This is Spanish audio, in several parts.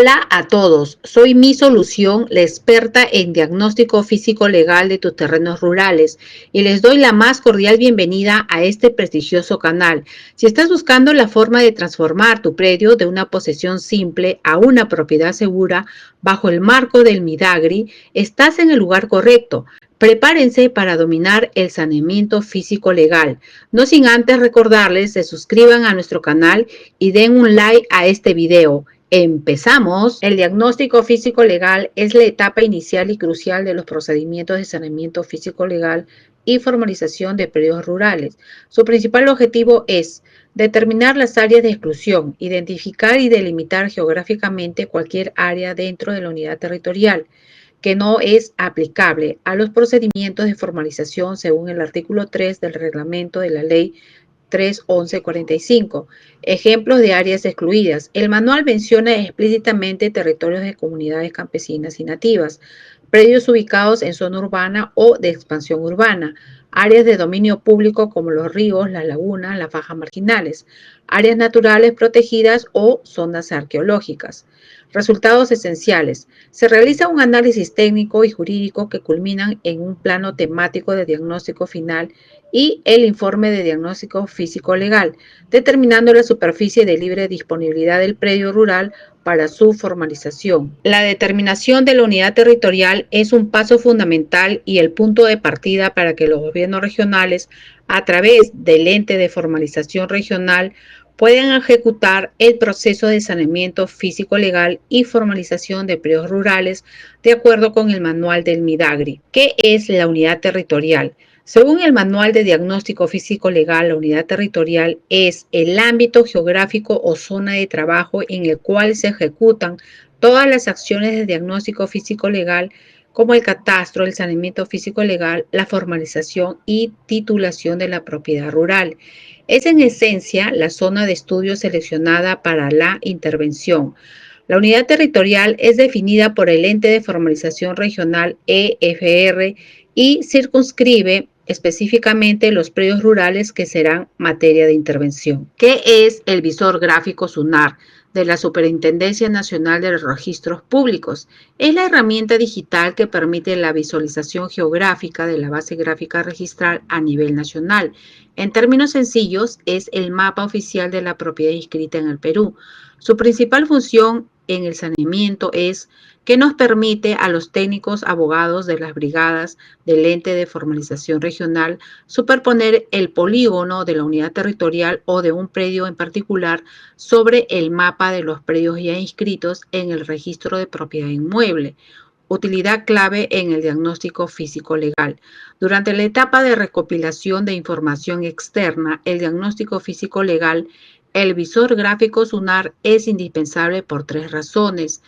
Hola a todos, soy Mi Solución, la experta en diagnóstico físico legal de tus terrenos rurales, y les doy la más cordial bienvenida a este prestigioso canal. Si estás buscando la forma de transformar tu predio de una posesión simple a una propiedad segura bajo el marco del Midagri, estás en el lugar correcto. Prepárense para dominar el saneamiento físico legal. No sin antes recordarles se suscriban a nuestro canal y den un like a este video. Empezamos. El diagnóstico físico legal es la etapa inicial y crucial de los procedimientos de saneamiento físico legal y formalización de predios rurales. Su principal objetivo es determinar las áreas de exclusión, identificar y delimitar geográficamente cualquier área dentro de la unidad territorial que no es aplicable a los procedimientos de formalización según el artículo 3 del reglamento de la ley 3.11.45. Ejemplos de áreas excluidas. El manual menciona explícitamente territorios de comunidades campesinas y nativas, predios ubicados en zona urbana o de expansión urbana, áreas de dominio público como los ríos, las lagunas, las fajas marginales, áreas naturales protegidas o zonas arqueológicas. Resultados esenciales. Se realiza un análisis técnico y jurídico que culminan en un plano temático de diagnóstico final y el informe de diagnóstico físico legal, determinando la superficie de libre disponibilidad del predio rural para su formalización. La determinación de la unidad territorial es un paso fundamental y el punto de partida para que los gobiernos regionales, a través del ente de formalización regional, pueden ejecutar el proceso de saneamiento físico legal y formalización de predios rurales de acuerdo con el manual del Midagri. ¿Qué es la unidad territorial? Según el Manual de Diagnóstico Físico Legal, la unidad territorial es el ámbito geográfico o zona de trabajo en el cual se ejecutan todas las acciones de diagnóstico físico legal, como el catastro, el saneamiento físico legal, la formalización y titulación de la propiedad rural. Es en esencia la zona de estudio seleccionada para la intervención. La unidad territorial es definida por el ente de formalización regional EFR y circunscribe específicamente los predios rurales que serán materia de intervención. ¿Qué es el visor gráfico SUNAR de la Superintendencia Nacional de los Registros Públicos? Es la herramienta digital que permite la visualización geográfica de la base gráfica registral a nivel nacional. En términos sencillos, es el mapa oficial de la propiedad inscrita en el Perú. Su principal función en el saneamiento es que nos permite a los técnicos abogados de las brigadas del ente de formalización regional superponer el polígono de la unidad territorial o de un predio en particular sobre el mapa de los predios ya inscritos en el registro de propiedad inmueble. Utilidad clave en el diagnóstico físico legal. Durante la etapa de recopilación de información externa, el diagnóstico físico legal, el visor gráfico SUNAR es indispensable por tres razones.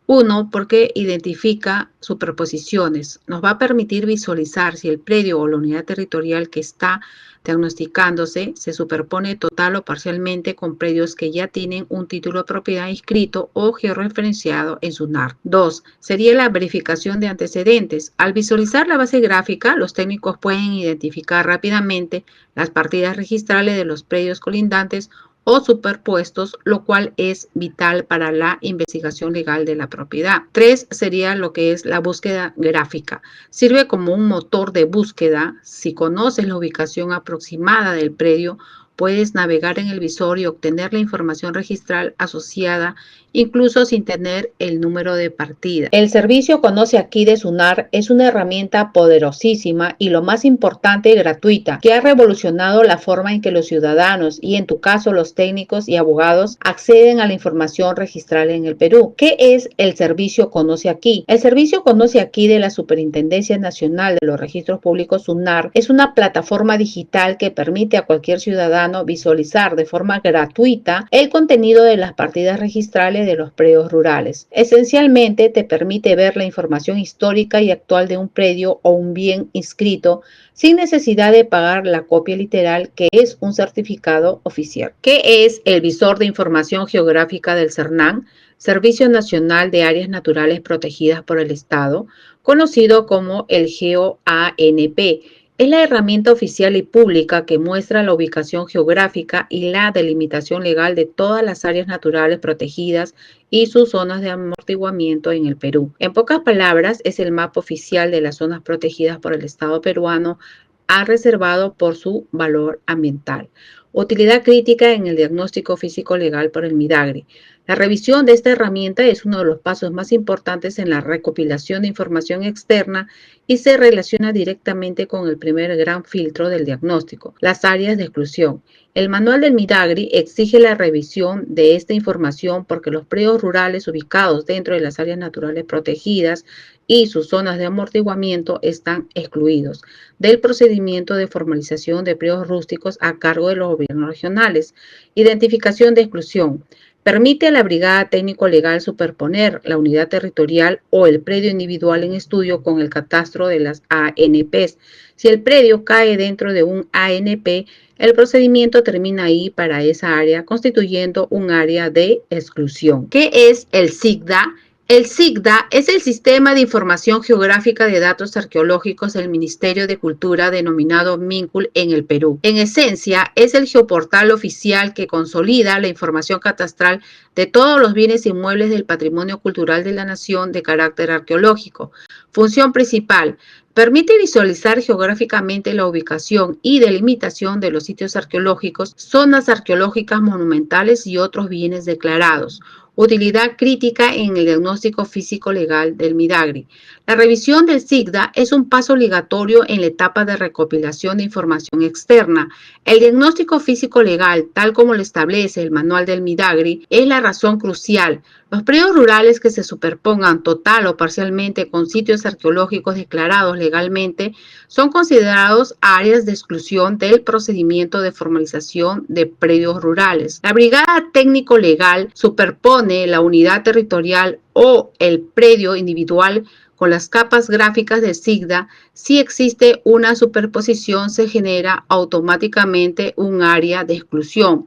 Uno, porque identifica superposiciones. Nos va a permitir visualizar si el predio o la unidad territorial que está diagnosticándose se superpone total o parcialmente con predios que ya tienen un título de propiedad inscrito o georreferenciado en SUNAR. Dos, sería la verificación de antecedentes. Al visualizar la base gráfica, los técnicos pueden identificar rápidamente las partidas registrales de los predios colindantes o superpuestos, lo cual es vital para la investigación legal de la propiedad. Tres sería lo que es la búsqueda gráfica. Sirve como un motor de búsqueda. Si conoces la ubicación aproximada del predio, puedes navegar en el visor y obtener la información registral asociada, incluso sin tener el número de partida. El servicio Conoce Aquí de SUNAR es una herramienta poderosísima y, lo más importante, gratuita, que ha revolucionado la forma en que los ciudadanos y, en tu caso, los técnicos y abogados acceden a la información registral en el Perú. ¿Qué es el servicio Conoce Aquí? El servicio Conoce Aquí de la Superintendencia Nacional de los Registros Públicos SUNAR es una plataforma digital que permite a cualquier ciudadano visualizar de forma gratuita el contenido de las partidas registrales de los predios rurales. Esencialmente te permite ver la información histórica y actual de un predio o un bien inscrito sin necesidad de pagar la copia literal, que es un certificado oficial. ¿Qué es el visor de información geográfica del CERNAN? Servicio Nacional de Áreas Naturales Protegidas por el Estado, conocido como el GEOANP. Es la herramienta oficial y pública que muestra la ubicación geográfica y la delimitación legal de todas las áreas naturales protegidas y sus zonas de amortiguamiento en el Perú. En pocas palabras, es el mapa oficial de las zonas protegidas por el Estado peruano, ha reservado por su valor ambiental. Utilidad crítica en el diagnóstico físico legal por el Midagri. La revisión de esta herramienta es uno de los pasos más importantes en la recopilación de información externa y se relaciona directamente con el primer gran filtro del diagnóstico, las áreas de exclusión. El manual del Midagri exige la revisión de esta información porque los predios rurales ubicados dentro de las áreas naturales protegidas y sus zonas de amortiguamiento están excluidos del procedimiento de formalización de predios rústicos a cargo de los gobiernos regionales. Identificación de exclusión. Permite a la Brigada Técnico-Legal superponer la unidad territorial o el predio individual en estudio con el catastro de las ANPs. Si el predio cae dentro de un ANP, el procedimiento termina ahí para esa área, constituyendo un área de exclusión. ¿Qué es el SIGDA? El SIGDA es el Sistema de Información Geográfica de Datos Arqueológicos del Ministerio de Cultura denominado MINCUL en el Perú. En esencia, es el geoportal oficial que consolida la información catastral de todos los bienes inmuebles del patrimonio cultural de la nación de carácter arqueológico. Función principal: permite visualizar geográficamente la ubicación y delimitación de los sitios arqueológicos, zonas arqueológicas monumentales y otros bienes declarados. Utilidad crítica en el diagnóstico físico legal del Midagri. La revisión del SIGDA es un paso obligatorio en la etapa de recopilación de información externa. El diagnóstico físico legal, tal como lo establece el manual del Midagri, es la razón crucial. Los predios rurales que se superpongan total o parcialmente con sitios arqueológicos declarados legalmente son considerados áreas de exclusión del procedimiento de formalización de predios rurales. La Brigada Técnico-Legal superpone la unidad territorial o el predio individual con las capas gráficas del SIGDA. Si existe una superposición, se genera automáticamente un área de exclusión.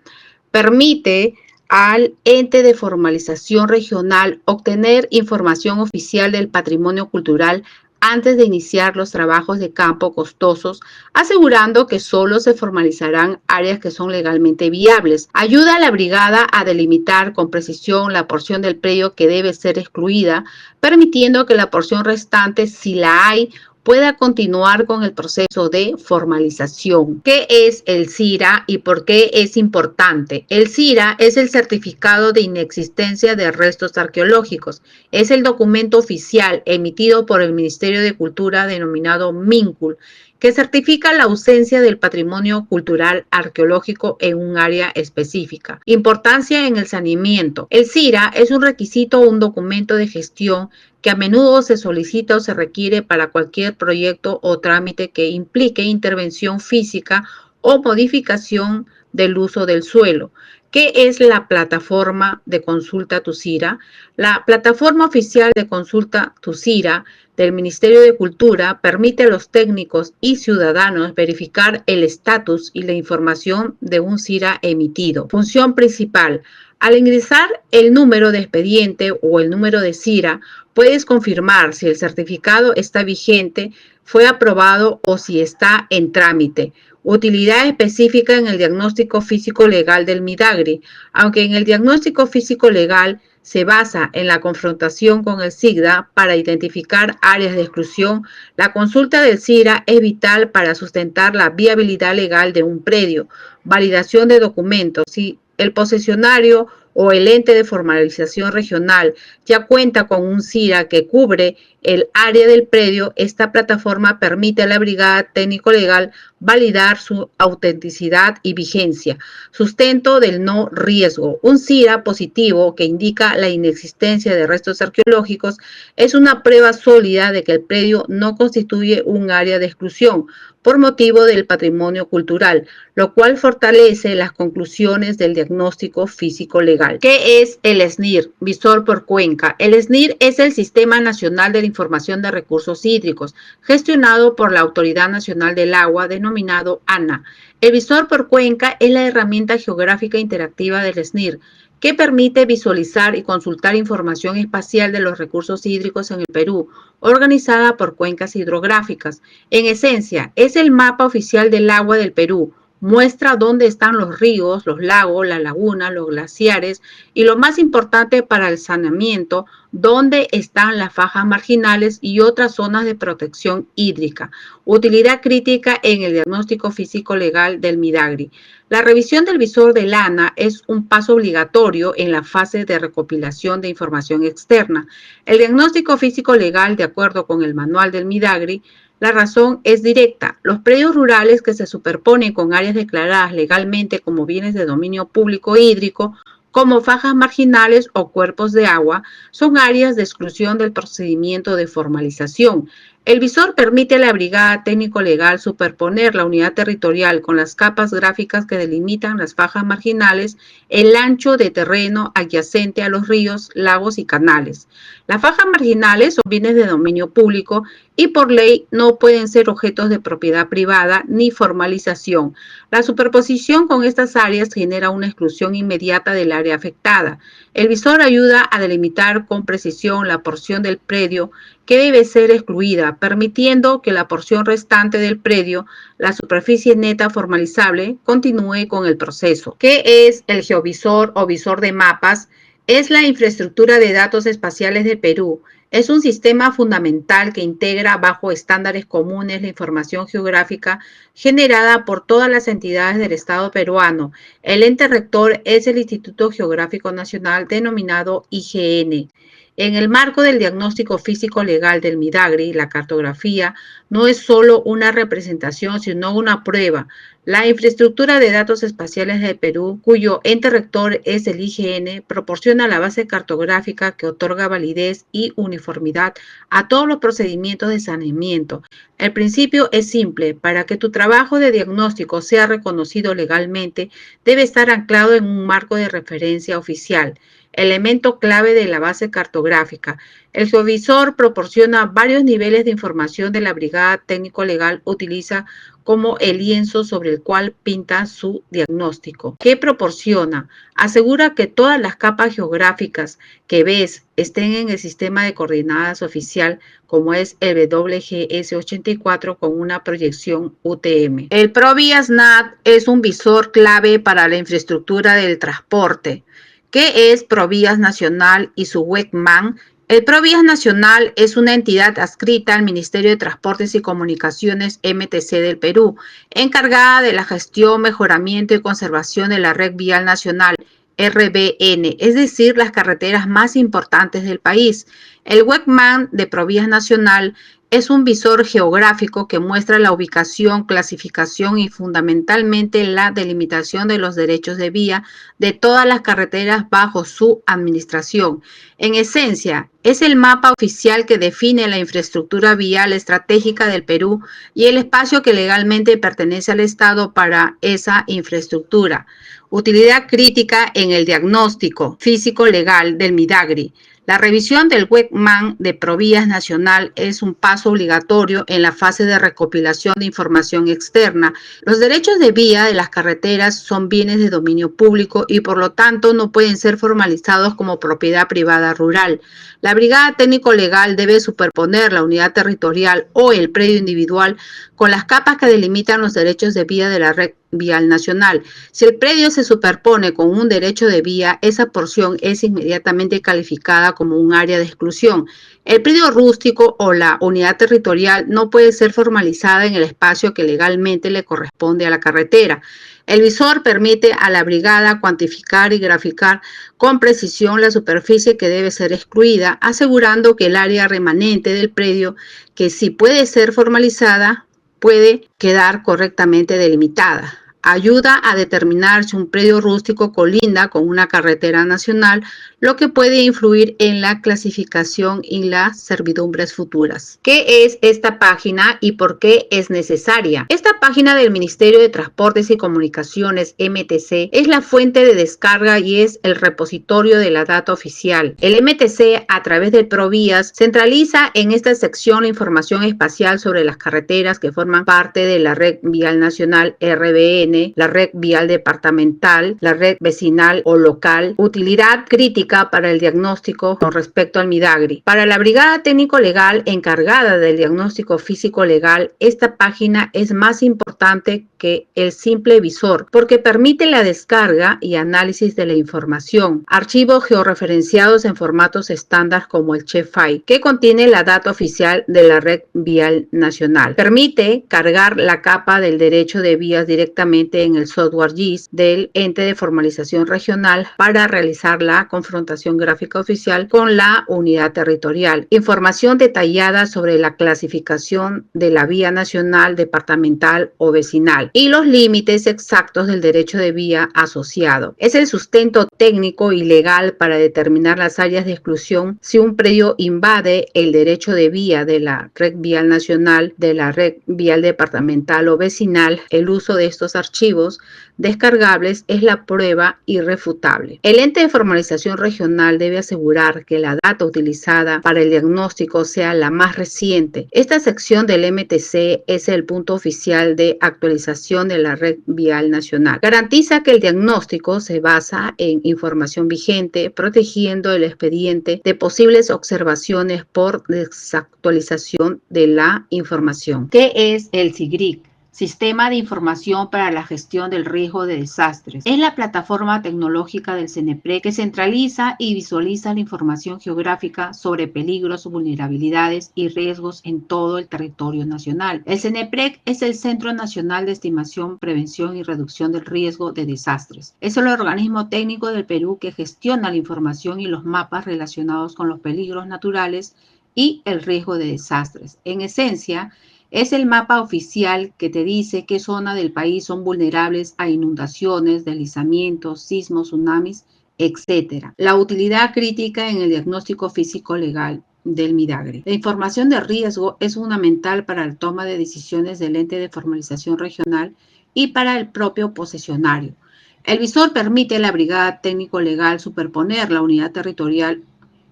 Permite al ente de formalización regional obtener información oficial del patrimonio cultural antes de iniciar los trabajos de campo costosos, asegurando que solo se formalizarán áreas que son legalmente viables. Ayuda a la brigada a delimitar con precisión la porción del predio que debe ser excluida, permitiendo que la porción restante, si la hay, pueda continuar con el proceso de formalización. ¿Qué es el CIRA y por qué es importante? El CIRA es el certificado de inexistencia de restos arqueológicos. Es el documento oficial emitido por el Ministerio de Cultura denominado MINCUL, que certifica la ausencia del patrimonio cultural arqueológico en un área específica. Importancia en el saneamiento. El CIRA es un requisito o un documento de gestión que a menudo se solicita o se requiere para cualquier proyecto o trámite que implique intervención física o modificación del uso del suelo. ¿Qué es la plataforma de consulta Tu CIRA? La plataforma oficial de consulta Tu CIRA del Ministerio de Cultura permite a los técnicos y ciudadanos verificar el estatus y la información de un CIRA emitido. Función principal: al ingresar el número de expediente o el número de CIRA, puedes confirmar si el certificado está vigente, fue aprobado o si está en trámite. Utilidad específica en el diagnóstico físico legal del Midagri. Aunque en el diagnóstico físico legal se basa en la confrontación con el SIGDA para identificar áreas de exclusión, la consulta del CIRA es vital para sustentar la viabilidad legal de un predio. Validación de documentos. Si el posesionario o el ente de formalización regional ya cuenta con un CIRA que cubre el área del predio, esta plataforma permite a la Brigada Técnico-Legal validar su autenticidad y vigencia. Sustento del no riesgo. Un CIRA positivo que indica la inexistencia de restos arqueológicos es una prueba sólida de que el predio no constituye un área de exclusión por motivo del patrimonio cultural, lo cual fortalece las conclusiones del diagnóstico físico legal. ¿Qué es el SNIR? Visor por cuenca. El SNIR es el Sistema Nacional de la Información de Recursos Hídricos, gestionado por la Autoridad Nacional del Agua, denominado ANA. El visor por cuenca es la herramienta geográfica interactiva del SNIR, que permite visualizar y consultar información espacial de los recursos hídricos en el Perú, organizada por cuencas hidrográficas. En esencia, es el mapa oficial del agua del Perú. Muestra dónde están los ríos, los lagos, las lagunas, los glaciares y lo más importante para el saneamiento, dónde están las fajas marginales y otras zonas de protección hídrica. Utilidad crítica en el diagnóstico físico legal del Midagri. La revisión del visor del ANA es un paso obligatorio en la fase de recopilación de información externa. El diagnóstico físico legal, de acuerdo con el manual del Midagri, la razón es directa. Los predios rurales que se superponen con áreas declaradas legalmente como bienes de dominio público hídrico, como fajas marginales o cuerpos de agua, son áreas de exclusión del procedimiento de formalización. El visor permite a la Brigada Técnico-Legal superponer la unidad territorial con las capas gráficas que delimitan las fajas marginales, el ancho de terreno adyacente a los ríos, lagos y canales. Las fajas marginales son bienes de dominio público y por ley no pueden ser objetos de propiedad privada ni formalización. La superposición con estas áreas genera una exclusión inmediata del área afectada. El visor ayuda a delimitar con precisión la porción del predio que debe ser excluida, permitiendo que la porción restante del predio, la superficie neta formalizable, continúe con el proceso. ¿Qué es el geovisor o visor de mapas? Es la infraestructura de datos espaciales del Perú. Es un sistema fundamental que integra bajo estándares comunes la información geográfica generada por todas las entidades del Estado peruano. El ente rector es el Instituto Geográfico Nacional, denominado IGN. En el marco del diagnóstico físico legal del Midagri, la cartografía no es solo una representación, sino una prueba. La infraestructura de datos espaciales del Perú, cuyo ente rector es el IGN, proporciona la base cartográfica que otorga validez y uniformidad a todos los procedimientos de saneamiento. El principio es simple: para que tu trabajo de diagnóstico sea reconocido legalmente, debe estar anclado en un marco de referencia oficial. Elemento clave de la base cartográfica. El geovisor proporciona varios niveles de información de la Brigada Técnico-Legal, utiliza como el lienzo sobre el cual pinta su diagnóstico. ¿Qué proporciona? Asegura que todas las capas geográficas que ves estén en el sistema de coordenadas oficial, como es el WGS84 con una proyección UTM. El ProVías-NAT es un visor clave para la infraestructura del transporte. ¿Qué es ProVías Nacional y su WECMAN? El ProVías Nacional es una entidad adscrita al Ministerio de Transportes y Comunicaciones MTC del Perú, encargada de la gestión, mejoramiento y conservación de la red vial nacional, RVN, es decir, las carreteras más importantes del país. El WECMAN de ProVías Nacional es un visor geográfico que muestra la ubicación, clasificación y fundamentalmente la delimitación de los derechos de vía de todas las carreteras bajo su administración. En esencia, es el mapa oficial que define la infraestructura vial estratégica del Perú y el espacio que legalmente pertenece al Estado para esa infraestructura. Utilidad crítica en el diagnóstico físico legal del Midagri. La revisión del WECMAN de ProVías Nacional es un paso obligatorio en la fase de recopilación de información externa. Los derechos de vía de las carreteras son bienes de dominio público y por lo tanto no pueden ser formalizados como propiedad privada rural. La Brigada Técnico-Legal debe superponer la unidad territorial o el predio individual con las capas que delimitan los derechos de vía de la red vial nacional. Si el predio se superpone con un derecho de vía, esa porción es inmediatamente calificada como un área de exclusión. El predio rústico o la unidad territorial no puede ser formalizada en el espacio que legalmente le corresponde a la carretera. El visor permite a la brigada cuantificar y graficar con precisión la superficie que debe ser excluida, asegurando que el área remanente del predio, que sí puede ser formalizada, puede quedar correctamente delimitada. Ayuda a determinar si un predio rústico colinda con una carretera nacional, lo que puede influir en la clasificación y las servidumbres futuras. ¿Qué es esta página y por qué es necesaria? Esta página del Ministerio de Transportes y Comunicaciones, MTC, es la fuente de descarga y es el repositorio de la data oficial. El MTC, a través del ProVías, centraliza en esta sección la información espacial sobre las carreteras que forman parte de la red vial nacional RVN, contiene la red vial departamental, la red vecinal o local, utilidad crítica para el diagnóstico con respecto al Midagri. Para la Brigada Técnico-Legal encargada del diagnóstico físico-legal, esta página es más importante que el simple visor porque permite la descarga y análisis de la información. Archivos georreferenciados en formatos estándar como el Shapefile, que contiene la data oficial de la red vial nacional. Permite cargar la capa del derecho de vías directamente en el software GIS del ente de formalización regional para realizar la confrontación gráfica oficial con la unidad territorial. Información detallada sobre la clasificación de la vía nacional, departamental o vecinal y los límites exactos del derecho de vía asociado. Es el sustento técnico y legal para determinar las áreas de exclusión si un predio invade el derecho de vía de la red vial nacional, de la red vial departamental o vecinal. El uso de estos archivos descargables es la prueba irrefutable. El ente de formalización regional debe asegurar que la data utilizada para el diagnóstico sea la más reciente. Esta sección del MTC es el punto oficial de actualización de la red vial nacional. Garantiza que el diagnóstico se basa en información vigente, protegiendo el expediente de posibles observaciones por desactualización de la información. ¿Qué es el SIGRIC? Sistema de Información para la Gestión del Riesgo de Desastres. Es la plataforma tecnológica del CENEPREC que centraliza y visualiza la información geográfica sobre peligros, vulnerabilidades y riesgos en todo el territorio nacional. El CENEPREC es el Centro Nacional de Estimación, Prevención y Reducción del Riesgo de Desastres. Es el organismo técnico del Perú que gestiona la información y los mapas relacionados con los peligros naturales y el riesgo de desastres. En esencia, es el mapa oficial que te dice qué zona del país son vulnerables a inundaciones, deslizamientos, sismos, tsunamis, etc. La utilidad crítica en el diagnóstico físico legal del Midagri. La información de riesgo es fundamental para la toma de decisiones del ente de formalización regional y para el propio posesionario. El visor permite a la brigada técnico-legal superponer la unidad territorial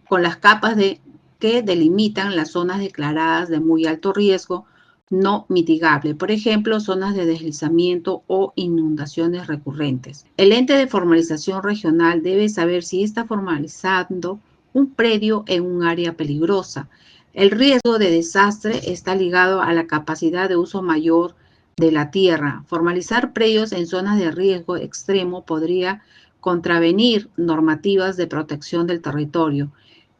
con las capas que delimitan las zonas declaradas de muy alto riesgo no mitigable, por ejemplo, zonas de deslizamiento o inundaciones recurrentes. El ente de formalización regional debe saber si está formalizando un predio en un área peligrosa. El riesgo de desastre está ligado a la capacidad de uso mayor de la tierra. Formalizar predios en zonas de riesgo extremo podría contravenir normativas de protección del territorio.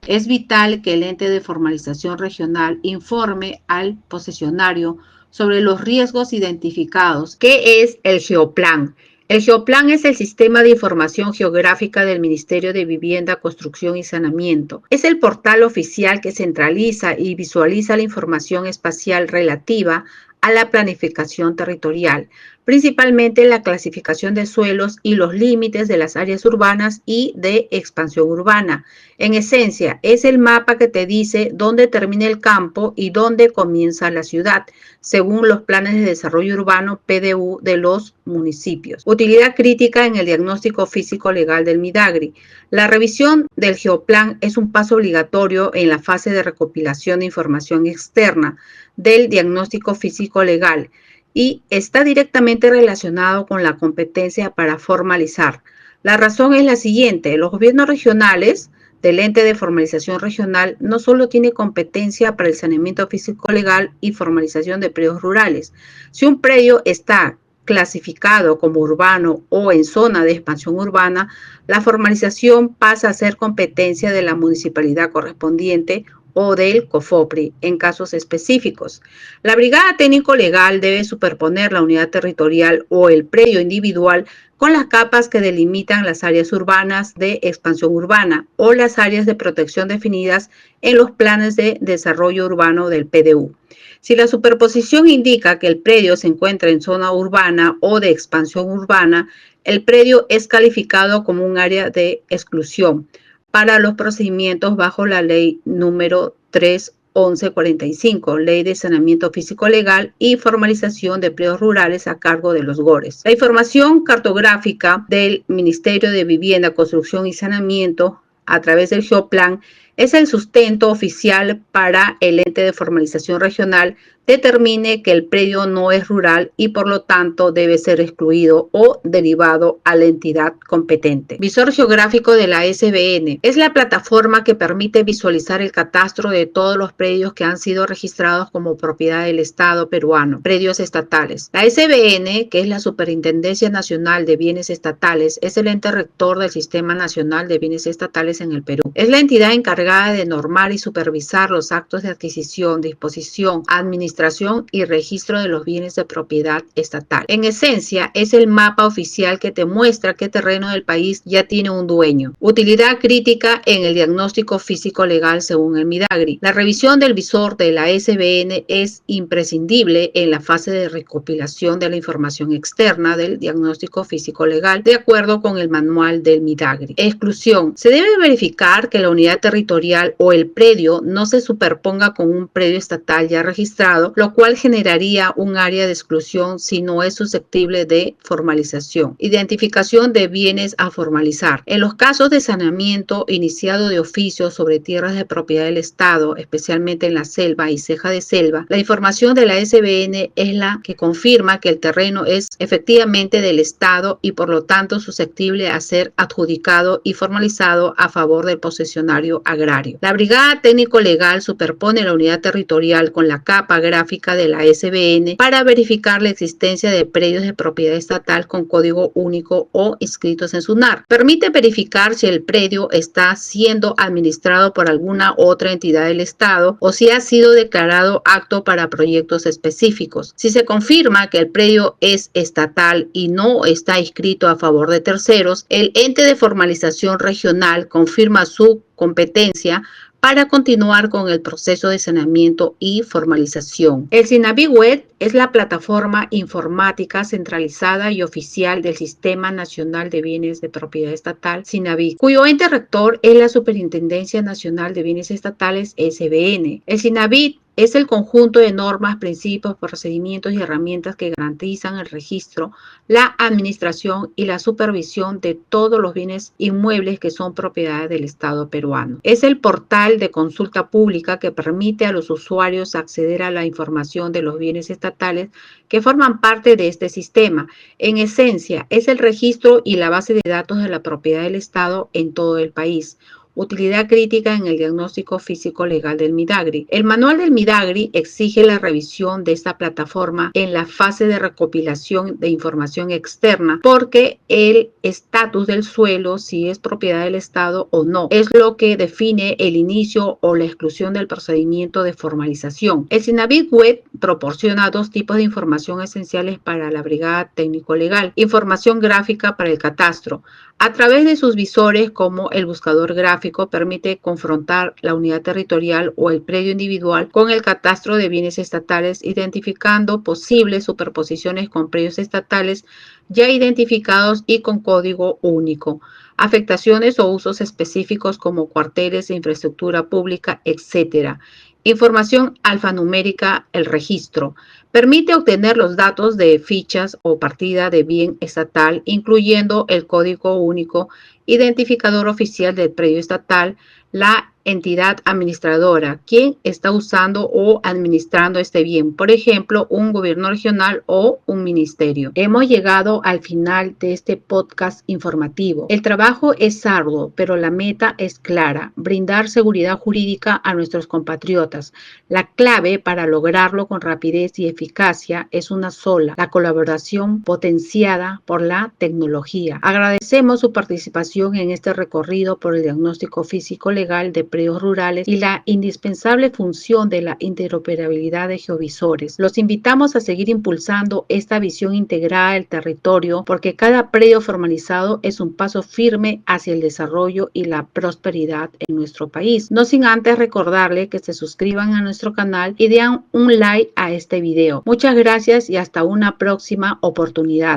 Es vital que el ente de formalización regional informe al posesionario sobre los riesgos identificados. ¿Qué es el Geoplan? El Geoplan es el sistema de información geográfica del Ministerio de Vivienda, Construcción y Saneamiento. Es el portal oficial que centraliza y visualiza la información espacial relativa a la planificación territorial, principalmente la clasificación de suelos y los límites de las áreas urbanas y de expansión urbana. En esencia, es el mapa que te dice dónde termina el campo y dónde comienza la ciudad, según los planes de desarrollo urbano PDU de los municipios. Utilidad crítica en el diagnóstico físico legal del Midagri. La revisión del Geoplan es un paso obligatorio en la fase de recopilación de información externa del diagnóstico físico legal y está directamente relacionado con la competencia para formalizar. La razón es la siguiente: los gobiernos regionales del ente de formalización regional no solo tiene competencia para el saneamiento físico legal y formalización de predios rurales. Si un predio está clasificado como urbano o en zona de expansión urbana, la formalización pasa a ser competencia de la municipalidad correspondiente o del COFOPRI en casos específicos. La brigada técnico-legal debe superponer la unidad territorial o el predio individual con las capas que delimitan las áreas urbanas de expansión urbana o las áreas de protección definidas en los planes de desarrollo urbano del PDU. Si la superposición indica que el predio se encuentra en zona urbana o de expansión urbana, el predio es calificado como un área de exclusión para los procedimientos bajo la ley número 31145, Ley de Saneamiento Físico Legal y Formalización de Predios Rurales a cargo de los GORES. La información cartográfica del Ministerio de Vivienda, Construcción y Saneamiento a través del Geoplan es el sustento oficial para el ente de formalización regional determine que el predio no es rural y por lo tanto debe ser excluido o derivado a la entidad competente. Visor geográfico de la SBN es la plataforma que permite visualizar el catastro de todos los predios que han sido registrados como propiedad del Estado peruano, predios estatales. La SBN, que es la Superintendencia Nacional de Bienes Estatales, es el ente rector del Sistema Nacional de Bienes Estatales en el Perú. Es la entidad encargada de normar y supervisar los actos de adquisición, disposición, administración y registro de los bienes de propiedad estatal. En esencia, es el mapa oficial que te muestra qué terreno del país ya tiene un dueño. Utilidad crítica en el diagnóstico físico legal según el Midagri. La revisión del visor de la SBN es imprescindible en la fase de recopilación de la información externa del diagnóstico físico legal de acuerdo con el manual del Midagri. Exclusión. Se debe verificar que la unidad territorial o el predio no se superponga con un predio estatal ya registrado, lo cual generaría un área de exclusión si no es susceptible de formalización. Identificación de bienes a formalizar. En los casos de saneamiento iniciado de oficio sobre tierras de propiedad del Estado, especialmente en la selva y ceja de selva, la información de la SBN es la que confirma que el terreno es efectivamente del Estado y por lo tanto susceptible a ser adjudicado y formalizado a favor del posesionario agrario. La Brigada Técnico-Legal superpone la unidad territorial con la capa gráfica de la SBN para verificar la existencia de predios de propiedad estatal con código único o inscritos en SUNAR. Permite verificar si el predio está siendo administrado por alguna otra entidad del Estado o si ha sido declarado apto para proyectos específicos. Si se confirma que el predio es estatal y no está inscrito a favor de terceros, el ente de formalización regional confirma su competencia para continuar con el proceso de saneamiento y formalización. El SINABI Web es la plataforma informática centralizada y oficial del Sistema Nacional de Bienes de Propiedad Estatal, SINABI, cuyo ente rector es la Superintendencia Nacional de Bienes Estatales, SBN. El SINABI es el conjunto de normas, principios, procedimientos y herramientas que garantizan el registro, la administración y la supervisión de todos los bienes inmuebles que son propiedad del Estado peruano. Es el portal de consulta pública que permite a los usuarios acceder a la información de los bienes estatales que forman parte de este sistema. En esencia, es el registro y la base de datos de la propiedad del Estado en todo el país. Utilidad crítica en el diagnóstico físico legal del Midagri. El manual del Midagri exige la revisión de esta plataforma en la fase de recopilación de información externa porque el estatus del suelo, si es propiedad del Estado o no, es lo que define el inicio o la exclusión del procedimiento de formalización. El SINABI Web proporciona dos tipos de información esenciales para la Brigada Técnico-Legal. Información gráfica para el catastro. A través de sus visores como el buscador gráfico permite confrontar la unidad territorial o el predio individual con el catastro de bienes estatales, identificando posibles superposiciones con predios estatales ya identificados y con código único. Afectaciones o usos específicos como cuarteles e infraestructura pública, etc. Información alfanumérica, el registro. Permite obtener los datos de fichas o partida de bien estatal, incluyendo el código único, identificador oficial del predio estatal, la entidad administradora, quién está usando o administrando este bien, por ejemplo, un gobierno regional o un ministerio. Hemos llegado al final de este podcast informativo. El trabajo es arduo, pero la meta es clara: brindar seguridad jurídica a nuestros compatriotas. La clave para lograrlo con rapidez y eficacia es una sola: la colaboración potenciada por la tecnología. Agradecemos su participación en este recorrido por el diagnóstico físico legal de predios rurales y la indispensable función de la interoperabilidad de geovisores. Los invitamos a seguir impulsando esta visión integrada del territorio porque cada predio formalizado es un paso firme hacia el desarrollo y la prosperidad en nuestro país. No sin antes recordarle que se suscriban a nuestro canal y den un like a este video. Muchas gracias y hasta una próxima oportunidad.